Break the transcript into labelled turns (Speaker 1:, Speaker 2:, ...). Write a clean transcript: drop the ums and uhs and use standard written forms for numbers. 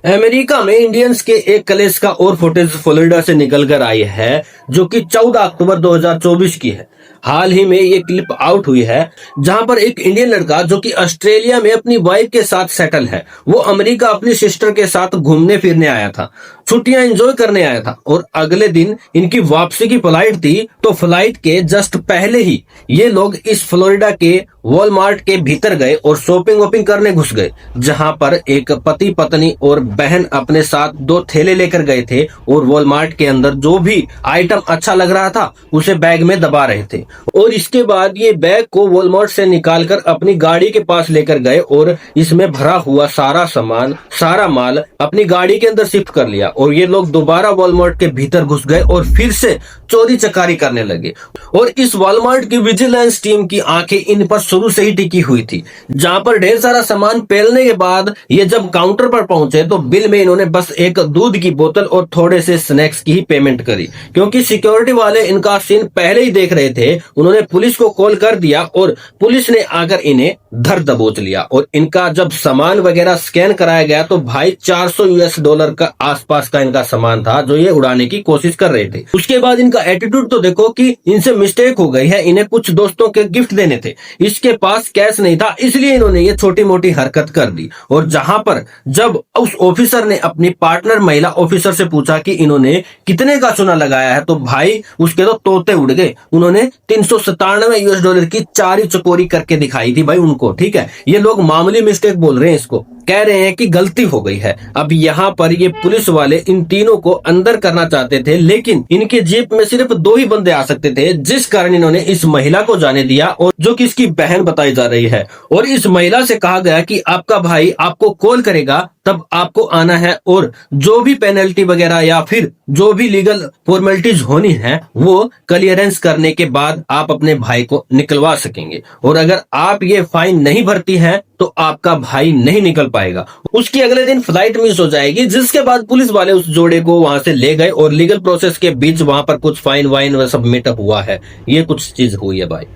Speaker 1: America में Indians के एक कलेश का और फुटेज फ्लोरिडा से निकल कर आई है, जो कि 14 अक्टूबर 2024 की है। हाल ही में ये क्लिप आउट हुई है, जहां पर एक इंडियन लड़का जो कि ऑस्ट्रेलिया में अपनी वाइफ के साथ सेटल है, वो अमेरिका अपनी सिस्टर के साथ घूमने फिरने आया था, छुट्टियां एंजॉय करने आया था। और अगले दिन इनकी वापसी की फ्लाइट थी, तो फ्लाइट के जस्ट पहले ही ये लोग इस फ्लोरिडा के वॉलमार्ट के भीतर गए और शॉपिंग वॉपिंग करने घुस गए, जहां पर एक पति पत्नी और बहन अपने साथ 2 थैले लेकर गए थे और वॉलमार्ट के अंदर जो भी आइटम अच्छा लग रहा था उसे बैग में दबा रहे थे। और इसके बाद ये बैग को वॉलमार्ट से निकालकर अपनी गाड़ी के पास लेकर गए और इसमें भरा हुआ सारा सामान, सारा माल अपनी गाड़ी के अंदर शिफ्ट कर लिया। और ये लोग दोबारा वॉलमार्ट के भीतर घुस गए और फिर से चोरी चकारी करने लगे। और इस वॉलमार्ट की विजिलेंस टीम की आंखें इन पर शुरू से ही टिकी हुई थी, जहां पर ढेर सारा सामान पेलने के बाद ये जब काउंटर पर पहुंचे तो बिल में इन्होंने बस एक दूध की बोतल और थोड़े से स्नैक्स की ही पेमेंट करी। क्योंकि सिक्योरिटी वाले इनका सीन पहले ही देख रहे थे, उन्होंने पुलिस को कॉल कर दिया और पुलिस ने आकर इन्हें धर दबोच लिया। और इनका जब सामान वगैरह स्कैन कराया गया तो भाई $400 का आसपास का इनका सामान था, जो ये उड़ाने की कोशिश कर रहे थे। उसके बाद इनका एटीट्यूड तो देखो कि इनसे मिस्टेक हो गई है, इन्हें कुछ दोस्तों के गिफ्ट देने थे, इसके पास कैश नहीं था, इसलिए इन्होंने ये छोटी मोटी हरकत कर दी। और जहां पर जब उस ऑफिसर ने अपनी पार्टनर महिला ऑफिसर से पूछा कि इन्होंने कितने का चूना लगाया है, तो भाई उसके तो तोते उड़ गए। उन्होंने $397 की चारी चकोरी करके दिखाई थी भाई उनको। ठीक है, ये लोग मामूली मिस्टेक बोल रहे हैं, इसको कह रहे हैं कि गलती हो गई है। अब यहाँ पर ये पुलिस वाले इन तीनों को अंदर करना चाहते थे, लेकिन इनके जीप में सिर्फ 2 ही बंदे आ सकते थे, जिस कारण इन्होंने इस महिला को जाने दिया, और जो कि इसकी बहन बताई जा रही है। और इस महिला से कहा गया कि आपका भाई आपको कॉल करेगा, तब आपको आना है, और जो भी पेनल्टी वगैरह या फिर जो भी लीगल फॉर्मेलिटीज होनी है वो क्लियरेंस करने के बाद आप अपने भाई को निकलवा सकेंगे। और अगर आप ये फाइन नहीं भरती हैं तो आपका भाई नहीं निकल पाएगा। उसकी अगले दिन फ्लाइट मिस हो जाएगी, जिसके बाद पुलिस वाले उस जोड़े को वहां से ले गए और लीगल प्रोसेस के बीच वहां पर कुछ फाइन वाइन सबमिट हुआ है। ये कुछ चीज हुई है भाई।